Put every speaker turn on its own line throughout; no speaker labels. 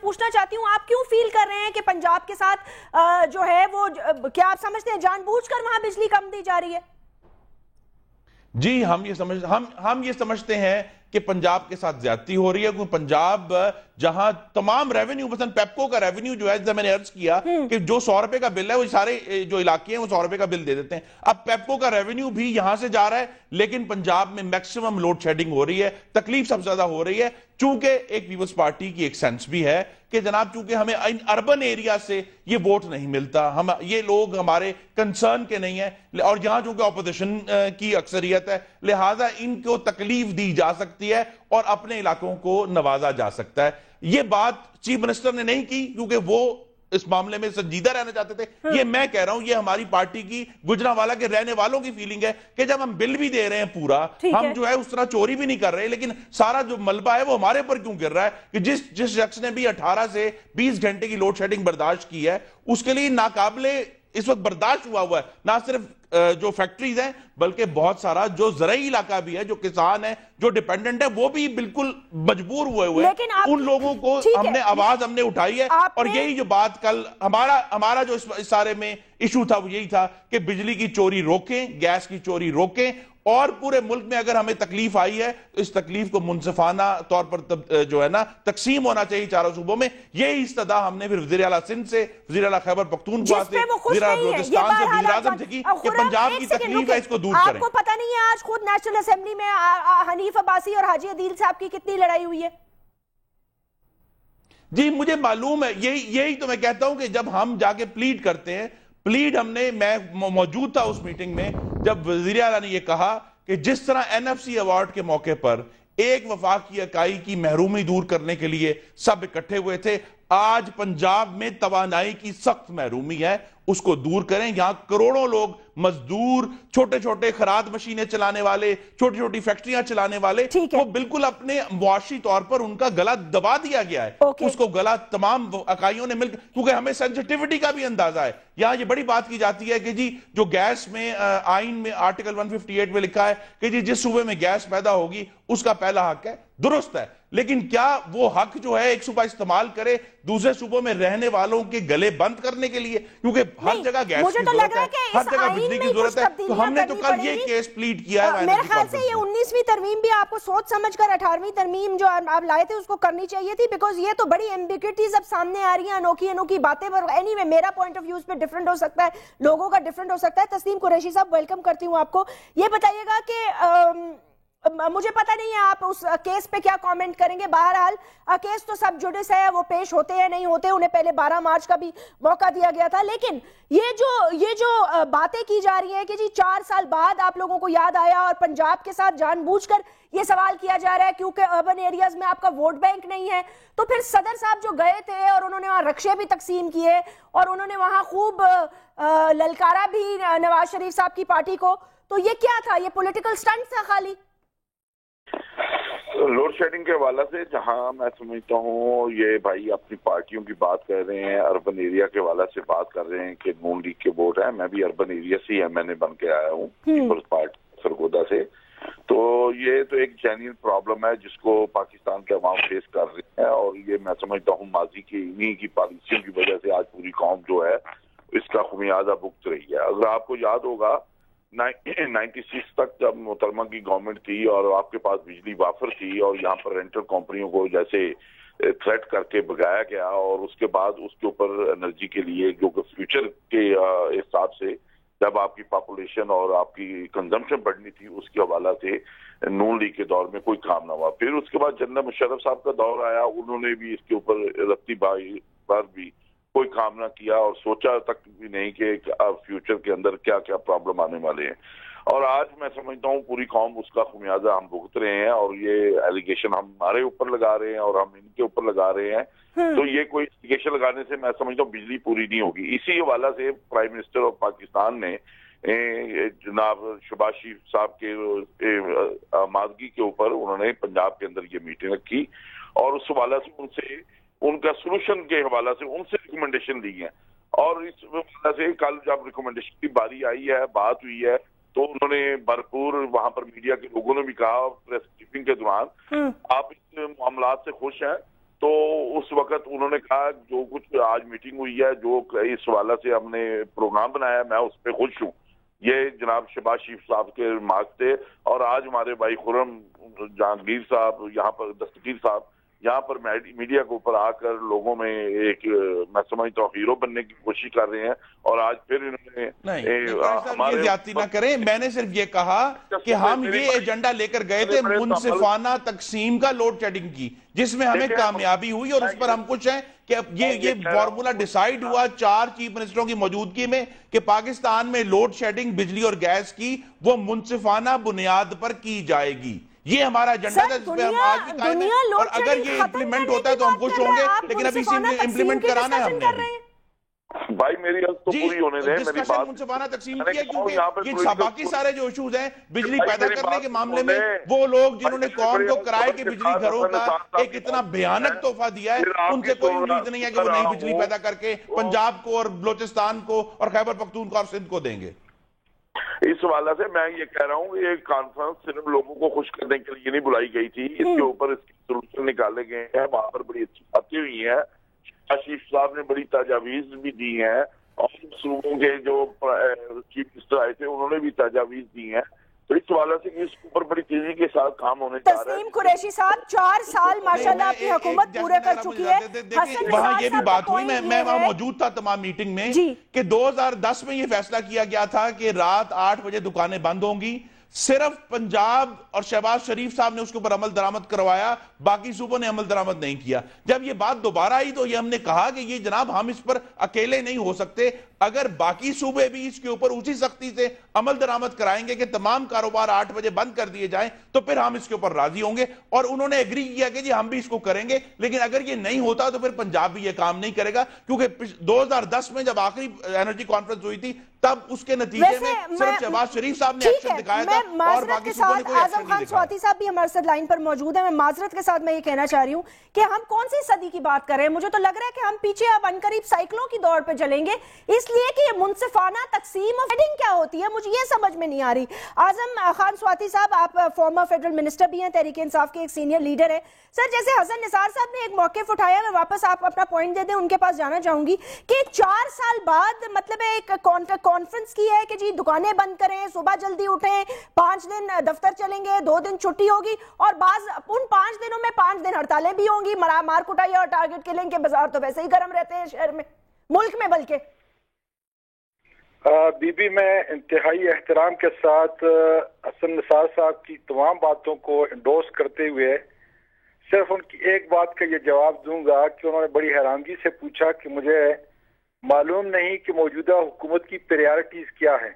पूछना चाहती हूँ, आप क्यों फील कर रहे हैं कि पंजाब के साथ जो है वो क्या आप समझते हैं जानबूझकर वहां बिजली कम दी जा रही है?
जी, हम ये समझते हैं कि पंजाब के साथ ज्यादती हो रही है, क्योंकि पंजाब जहां तमाम रेवेन्यू, मसलन पेप्को का रेवेन्यू जो है, जैसे मैंने अर्ज किया कि जो 100 रुपए का बिल है वो सारे जो इलाके हैं वो 100 रुपए का बिल दे देते हैं। अब पेप्को का रेवेन्यू भी यहां से जा रहा है, लेकिन पंजाब में मैक्सिमम लोड शेडिंग हो रही है, तकलीफ सबसे ज्यादा हो रही है। चूंकि एक पीपल्स पार्टी की एक सेंस भी है कि जनाब चूंकि हमें इन अर्बन एरिया से ये वोट नहीं मिलता, हम ये लोग हमारे कंसर्न के नहीं है, और यहां चूंकि ऑपोजिशन की अक्सरियत है, लिहाजा इनको तकलीफ दी जा सकती है और अपने इलाकों को नवाजा जा सकता है। ये बात चीफ मिनिस्टर ने नहीं की क्योंकि वो इस मामले में संजीदा रहना चाहते थे। ये मैं कह रहा हूं, ये हमारी पार्टी की, गुजरांवाला के रहने वालों की फीलिंग है कि जब हम बिल भी दे रहे हैं पूरा, हम जो है उस तरह चोरी भी नहीं कर रहे, लेकिन सारा जो मलबा है वो हमारे ऊपर क्यों गिर रहा है कि जिस शख्स ने भी 18 से 20 घंटे की लोड शेडिंग बर्दाश्त की है उसके लिए नाकाबिले इस वक्त बर्दाश्त हुआ है। ना सिर्फ जो फैक्ट्रीज हैं बल्कि बहुत सारा जो ज़राई इलाका भी है, जो किसान है, जो डिपेंडेंट है, वो भी बिल्कुल मजबूर हुए उन लोगों को हमने उठाई है। और यही जो बात कल हमारा जो इस सारे में इशू था वो यही था कि बिजली की चोरी रोकें, गैस की चोरी रोकें, और पूरे मुल्क में अगर हमें तकलीफ आई है तो इस तकलीफ को मुनसिफाना तौर पर जो है ना तकसीम होना चाहिए चारों सूबों में। यही इस्तदा हमने फिर वज़ीर आला सिंध से, वज़ीर आला खैबर पख्तूनख्वा से, वज़ीर आला बलूचिस्तान से, वज़ीर आज़म से की कि पंजाब की तकलीफ है, इसको दूर करें।
आपको पता नहीं है आज खुद नेशनल असेंबली में हनीफ अब्बासी और हाजी अदील साहब की कितनी लड़ाई हुई है?
जी मुझे मालूम है, यही तो मैं कहता हूं कि जब हम जाके प्लीड करते हैं, मैं मौजूद था उस मीटिंग में जब वज़ीर आला ने यह कहा कि जिस तरह एनएफसी अवार्ड के मौके पर एक वफाकी इकाई की महरूमी दूर करने के लिए सब इकट्ठे हुए थे, आज पंजाब में तवानाई की सख्त महरूमी है, उसको दूर करें। यहां करोड़ों लोग मजदूर, छोटे छोटे खराद मशीनें चलाने वाले, छोटी छोटी फैक्ट्रियां चलाने वाले, वो बिल्कुल अपने मुआशी तौर पर उनका गला दबा दिया गया है। उसको गला तमाम इकाइयों ने मिलकर, क्योंकि हमें सेंसिटिविटी का भी अंदाजा है। यहां ये बड़ी बात की जाती है कि जी जो गैस में आइन में आर्टिकल 158 में लिखा है कि जी जिस सूबे में गैस पैदा होगी उसका पहला हक है, दुरुस्त है, लेकिन क्या वो हक जो है एक सूबा इस्तेमाल करे दूसरे सूबों में रहने वालों के गले बंद करने के लिए? क्योंकि हर जगह गैस की जरूरत है, हर जगह बिजली की जरूरत है, तो हमने तो कल ये केस प्लीड किया है।
मेरे ख्याल से ये 19वीं तरमीम भी आपको सोच समझकर 18वीं तरमीम जो आप लाए थे उसको करनी चाहिए थी, बिकॉज ये तो बड़ी एम्बिग्विटीज अब सामने आ रही है, अनोखी अनोखी बातें। पर एनीवे मेरा पॉइंट ऑफ व्यू इस पे डिफरेंट हो सकता है, लोगों का डिफरेंट हो सकता है। तस्लीम कुरैशी साहब वेलकम करती हूँ आपको। ये बताइएगा कि मुझे पता नहीं है आप उस केस पे क्या कमेंट करेंगे। बहरहाल केस तो सब जुडिस है, वो पेश होते हैं नहीं होते, उन्हें पहले 12 मार्च का भी मौका दिया गया था, लेकिन ये जो बातें की जा रही है कि जी 4 साल बाद आप लोगों को याद आया और पंजाब के साथ जानबूझकर ये सवाल किया जा रहा है क्योंकि अर्बन एरियाज में आपका वोट बैंक नहीं है, तो फिर सदर साहब जो गए थे और उन्होंने वहां रक्शे भी तकसीम किए और उन्होंने वहां खूब ललकारा भी नवाज शरीफ साहब की पार्टी को, तो ये क्या था? ये पॉलिटिकल स्टंट था खाली?
लोड शेडिंग के हवाला से जहां मैं समझता हूँ ये भाई अपनी पार्टियों की बात कर रहे हैं, अर्बन एरिया के हवाला से बात कर रहे हैं कि नून लीग के वोट है। मैं भी अर्बन एरिया से ही मैंने बन के आया हूँ पीपल्स पार्टी सरगोदा से। तो ये तो एक जेन्युइन प्रॉब्लम है जिसको पाकिस्तान के अवाम फेस कर रहे हैं, और ये मैं समझता हूँ माजी की इन्हीं की पॉलिसियों की वजह से आज पूरी कौम जो है इसका खुमियाजा भुगत रही है। अगर आपको याद होगा 96 तक जब मोहतरमा की गवर्नमेंट थी और आपके पास बिजली वाफर थी और यहाँ पर रेंटल कंपनियों को जैसे थ्रेट करके भगाया गया, और उसके बाद उसके ऊपर एनर्जी के लिए जो कि फ्यूचर के हिसाब से जब आपकी पॉपुलेशन और आपकी कंजम्पशन बढ़नी थी उसके हवाला से नून लीग के दौर में कोई काम ना हुआ। फिर उसके बाद जनरल मुशर्रफ साहब का दौर आया, उन्होंने भी इसके ऊपर रत्ती बार भी कोई काम ना किया और सोचा तक भी नहीं कि फ्यूचर के अंदर क्या क्या प्रॉब्लम आने वाले हैं। और आज मैं समझता हूँ पूरी कौम उसका खुमियाजा हम भुगत रहे हैं, और ये एलिगेशन हम हमारे ऊपर लगा रहे हैं और हम इनके ऊपर लगा रहे हैं। तो ये कोई एलिगेशन लगाने से मैं समझता हूँ बिजली पूरी नहीं होगी। इसी हवाला से प्राइम मिनिस्टर ऑफ पाकिस्तान ने जनाब शहबाज शरीफ साहब के आमादगी के ऊपर उन्होंने पंजाब के अंदर ये मीटिंग रखी, और उस हवाला से उनसे उनका सोल्यूशन के हवाला से उनसे रिकमेंडेशन ली है। और इस वजह से कल जब रिकमेंडेशन की बारी आई है, बात हुई है, तो उन्होंने भरपूर वहां पर मीडिया के लोगों ने भी कहा प्रेस ब्रीफिंग के दौरान, आप इस मामला से खुश हैं? तो उस वक्त उन्होंने कहा जो कुछ आज मीटिंग हुई है, जो इस हवाले से हमने प्रोग्राम बनाया, मैं उस पर खुश हूँ। ये जनाब शहबाज शरीफ साहब के रिमार्क थे। और आज हमारे भाई खुर्रम जहांगीर साहब यहाँ पर, दस्तगीर साहब यहाँ पर मीडिया के ऊपर आकर लोगों में एक, मैं समझता हूँ, हीरो बनने की कोशिश कर रहे हैं। और आज फिर इन्होंने
हमारे ज्यादती ना करें, मैंने सिर्फ ये कहा कि हम ये एजेंडा लेकर गए थे मुनसिफाना तकसीम का लोड शेडिंग की, जिसमें हमें कामयाबी हुई और उस पर हम खुश हैं कि अब ये फॉर्मूला डिसाइड हुआ 4 चीफ मिनिस्टरों की मौजूदगी में कि पाकिस्तान में लोड शेडिंग बिजली और गैस की वो मुनसिफाना बुनियाद पर की जाएगी। ये हमारा एजेंडा था जिसपे हम आज भी कायम हैं। और अगर ये इम्प्लीमेंट होता है तो हम खुश होंगे, लेकिन अभी इसे इम्प्लीमेंट कराना है हमने।
भाई मेरी अर्ज तो पूरी होने दें, मेरी बात
मुनसिफाना तकसीम किया, क्योंकि ये बाकी सारे जो इश्यूज हैं बिजली पैदा करने के मामले में, वो लोग जिन्होंने कौम को किराए की बिजली घरों का एक इतना भयानक तोहफा दिया है, उनसे कोई उम्मीद नहीं है कि वो नई बिजली पैदा करके पंजाब को और बलोचिस्तान को और खैबर पख्तूनख्वा और सिंध को देंगे।
इस हवाले से मैं ये कह रहा हूँ, ये कॉन्फ्रेंस सिर्फ लोगों को खुश करने के लिए नहीं बुलाई गई थी, इसके ऊपर इसके सोल्यूशन निकाले गए हैं। वहां पर बड़ी अच्छी बातें हुई हैं, आशीफ साहब ने बड़ी तजावीज भी दी हैं, और सूबों के जो चीफ मिनिस्टर आए थे उन्होंने भी तजावीज दी हैं। तो इस हवाले से इसके ऊपर बड़ी तेजी के साथ काम होने जा रहा है।
तस्लीम कुरैशी साहब 4 साल माशाल्लाह आपकी हुकूमत पूरे कर चुकी है।
वहाँ ये भी बात हुई, मैं वहाँ मौजूद था तमाम मीटिंग में, कि 2010 में ये फैसला किया गया था कि रात 8 बजे दुकानें बंद होंगी। सिर्फ पंजाब और शहबाज शरीफ साहब ने उसके ऊपर अमल दरामद करवाया, बाकी सूबों ने अमल दरामद नहीं किया। जब ये बात दोबारा आई तो ये हमने कहा कि ये जनाब हम इस पर अकेले नहीं हो सकते, अगर बाकी सूबे भी इसके ऊपर उसी सख्ती से अमल दरामद कराएंगे कि तमाम कारोबार 8 बजे बंद कर दिए जाएं, तो फिर हम इसके ऊपर राजी होंगे। और उन्होंने एग्री किया कि जी हम भी इसको करेंगे, लेकिन अगर ये नहीं होता तो फिर पंजाब भी ये काम नहीं करेगा, क्योंकि 2010 में जब आखिरी एनर्जी कॉन्फ्रेंस हुई थी तब उसके नतीजे में सिर्फ शहबाज शरीफ साहब ने एक्शन दिखाया था और बाकी सूबों ने कोई एक्शन
आजम खान स्वाति साहब भी हमारे साथ लाइन पर मौजूद है। मैं माजरत के साथ मैं ये कहना चाह रही हूँ कि हम कौन सी सदी की बात कर रहे हैं। मुझे तो लग रहा है कि हम पीछे अब अनकरीब साइकिलों की दौड़ पे चलेंगे, इसलिए कि ये मुनसिफाना तकसीम ऑफ हेडिंग क्या होती है मुझे ये समझ में नहीं आ रही। आजम खान स्वाति साहब, आप फॉर्मर फेडरल मिनिस्टर भी हैं, तहरीक इंसाफ के एक सीनियर लीडर है। सर, जैसे हसन निसार साहब ने एक मौक़िफ़ उठाया, मैं वापस आप अपना पॉइंट दे दें, उनके पास जाना चाहूंगी कि 4 साल बाद मतलब एक कॉन्फ्रेंस की है कि जी दुकानें बंद करें, सुबह जल्दी उठें, 5 दिन दफ्तर चलेंगे, 2 दिन छुट्टी होगी, और उन 5 दिनों में 5 दिन हड़तालें भी होंगी, मार कुटाई और टारगेट किलिंग के बाजार तो वैसे ही गर्म रहते हैं शहर में, मुल्क में। बल्कि
बीबी, मैं इंतहाई एहतराम के साथ हसन निसार साहब की तमाम बातों को इंडोर्स करते हुए सिर्फ उनकी एक बात का ये जवाब दूंगा कि उन्होंने बड़ी हैरानगी से पूछा कि मुझे मालूम नहीं कि मौजूदा हुकूमत की प्रायोरिटीज क्या है।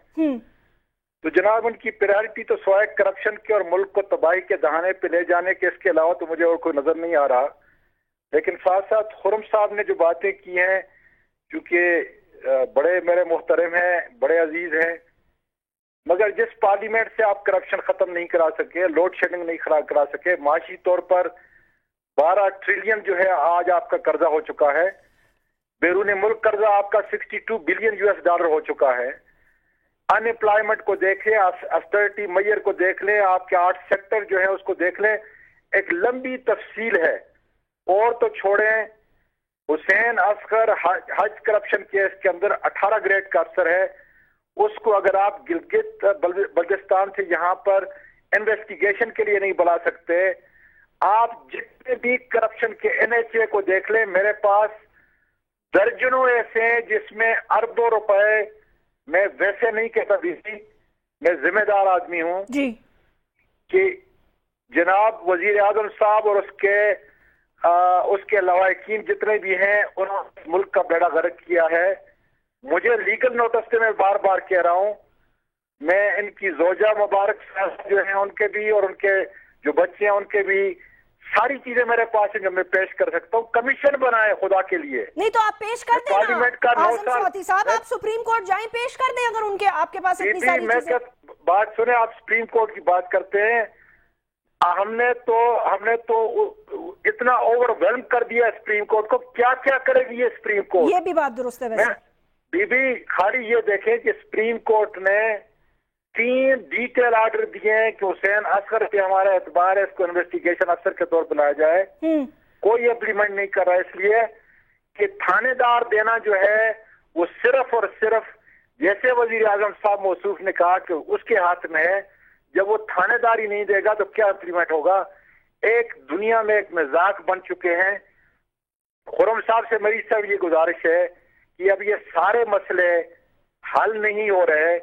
तो जनाब, उनकी प्रायोरिटी तो स्वाय करप्शन के और मुल्क को तबाही के दहाने पे ले जाने के, इसके अलावा तो मुझे और कोई नजर नहीं आ रहा। लेकिन साथ साथ खुर्रम साहब ने जो बातें की हैं, क्योंकि बड़े मेरे मोहतरम हैं, बड़े अजीज हैं, मगर जिस पार्लियामेंट से आप करप्शन खत्म नहीं करा सके, लोड शेडिंग नहीं करा सके, माशी तौर पर 12 ट्रिलियन जो है आज आपका कर्जा हो चुका है, बैरूनी मुल्क कर्जा आपका 62 बिलियन US$ हो चुका है। अनएम्प्लॉयमेंट को देख लें, ऑस्टेरिटी मेजर को देख लें, आपके 8 सेक्टर जो है उसको देख लें, एक लंबी तफसील है। और तो छोड़ें, हुसैन असगर हज करप्शन केस के अंदर 18 ग्रेड का अफसर है, उसको अगर आप गिलगित बल्तिस्तान से यहाँ पर इन्वेस्टिगेशन के लिए नहीं बुला सकते, आप जितने भी करप्शन के NHA को देख लें, मेरे पास दर्जनों ऐसे हैं जिसमें अरबों रुपए, मैं वैसे नहीं कहता दीदी, मैं जिम्मेदार आदमी हूं जी, कि जनाब वजीर आजम साहब और उसके लवाकिन जितने भी हैं, उन्होंने मुल्क का बेड़ा गर्क किया है। मुझे लीगल नोटिस से मैं बार बार कह रहा हूं, मैं इनकी जोजा मुबारक साहब जो हैं उनके भी और उनके जो बच्चे हैं उनके भी सारी चीजें मेरे पास है जो मैं पेश कर सकता हूँ। कमीशन बनाए खुदा के लिए।
नहीं तो आप पेश कर दें
पार्लियामेंट का 9 साल
साहब, आप सुप्रीम कोर्ट जाएं, पेश कर दें अगर उनके आपके पास इतनी सारी चीजें।
बात सुने, आप सुप्रीम कोर्ट की बात करते हैं, हमने तो इतना ओवरवेल्म कर दिया सुप्रीम कोर्ट को, क्या क्या करेगी ये सुप्रीम कोर्ट।
ये भी बात दुरुस्त है वैसे।
बीबी, खाली ये देखें कि सुप्रीम कोर्ट ने 3 डिटेल ऑर्डर दिए हैं कि हुसैन असगर पे हमारा एतबार है, इसको इन्वेस्टिगेशन अफसर के तौर पर लाया जाए। कोई इम्प्लीमेंट नहीं कर रहा है, इसलिए कि थानेदार देना जो है वो सिर्फ और सिर्फ, जैसे वजीर आजम साहब मौसूफ ने कहा कि उसके हाथ में है, जब वो थानेदार ही नहीं देगा तो क्या इम्प्लीमेंट होगा। एक दुनिया में एक मजाक बन चुके हैं। खुरम साहब से मेरी सब ये गुजारिश है कि अब ये सारे मसले हल नहीं हो रहे,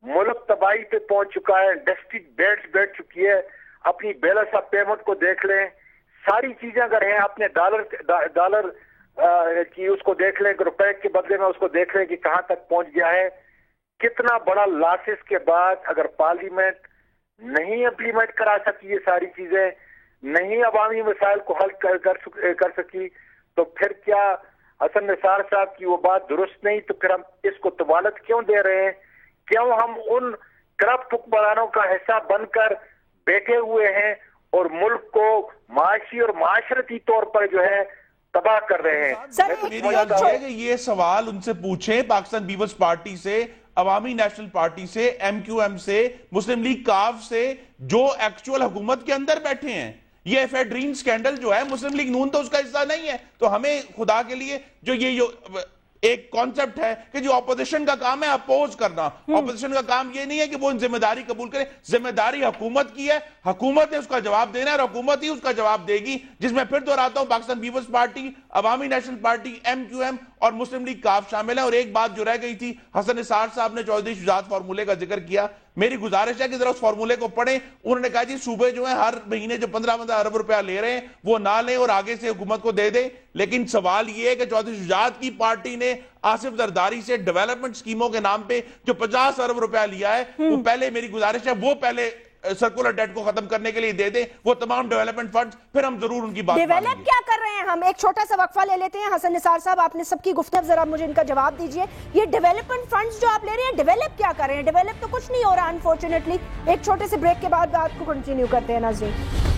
मुल्क तबाही पे पहुंच चुका है, इंडस्ट्री बैठ चुकी है। अपनी बैलेंस ऑफ पेमेंट को देख लें, सारी चीजें अगर हैं, अपने डॉलर की उसको देख लें, रुपए के बदले में उसको देख लें कि कहां तक पहुंच गया है। कितना बड़ा लॉसेस के बाद अगर पार्लियामेंट नहीं इम्प्लीमेंट करा सकी, ये सारी चीजें नहीं अवामी मसाइल को हल कर सकी, तो फिर क्या हसन निसार साहब की वो बात दुरुस्त नहीं? तो फिर हम इसको तवालत क्यों दे रहे हैं? क्यों हम उन करप्ट हुक्मरानों का हिस्सा बनकर बैठे हुए हैं और मुल्क को माशी और माशरती तौर पर जो है तबाह कर रहे हैं?
सर,
मेरी बात है कि ये सवाल उनसे पूछें, पाकिस्तान पीपल्स पार्टी से, अवामी नेशनल पार्टी से, MQM से, मुस्लिम लीग काफ से, जो एक्चुअल हुकूमत के अंदर बैठे हैं। ये एफेड्रीन स्कैंडल जो है, मुस्लिम लीग नून तो उसका हिस्सा नहीं है। तो हमें खुदा के लिए जो एक कॉन्सेप्ट है कि जो ऑपोजिशन का काम है अपोज करना, ऑपोजिशन का काम ये नहीं है कि वो जिम्मेदारी कबूल करे। जिम्मेदारी हुकूमत की है, हुकूमत ने उसका जवाब देना है और हुकूमत ही उसका जवाब देगी, जिसमें फिर दोहराता हूं पाकिस्तान पीपल्स पार्टी, अवामी नेशनल पार्टी, MQM और मुस्लिम लीग काफ शामिल है। और एक बात जो रह गई थी, हसन निसार साहब ने चौधरी शुजात फार्मूले का जिक्र किया। मेरी गुजारिश है कि जरा उस फार्मूले को पढ़ें। उन्होंने कहा जी सूबे जो है हर महीने जो 15 अरब रुपया ले रहे हैं वो ना लें और आगे से हुकूमत को दे दें। लेकिन सवाल यह है कि चौधरी शुजात की पार्टी ने आसिफ जरदारी से डेवलपमेंट स्कीमों के नाम पे जो 50 अरब रुपया लिया है, वो पहले, मेरी गुजारिश है वो पहले सर्कुलर डेट को खत्म करने के लिए दे दे, वो तमाम डेवलपमेंट फंड्स, फिर हम जरूर उनकी बात
डेवलप
मानेंगे।
क्या कर रहे हैं हम? एक छोटा सा वक्फा ले लेते हैं। हसन निसार साहब, आपने सबकी गुफ्तगू, जरा मुझे इनका जवाब दीजिए। ये डेवलपमेंट फंड्स जो आप ले रहे हैं, डेवलप क्या कर रहे हैं? डेवलप तो कुछ नहीं हो रहा अनफॉर्चुनेटली। एक छोटे से ब्रेक के बाद बात को कंटिन्यू करते हैं नाज़रीन।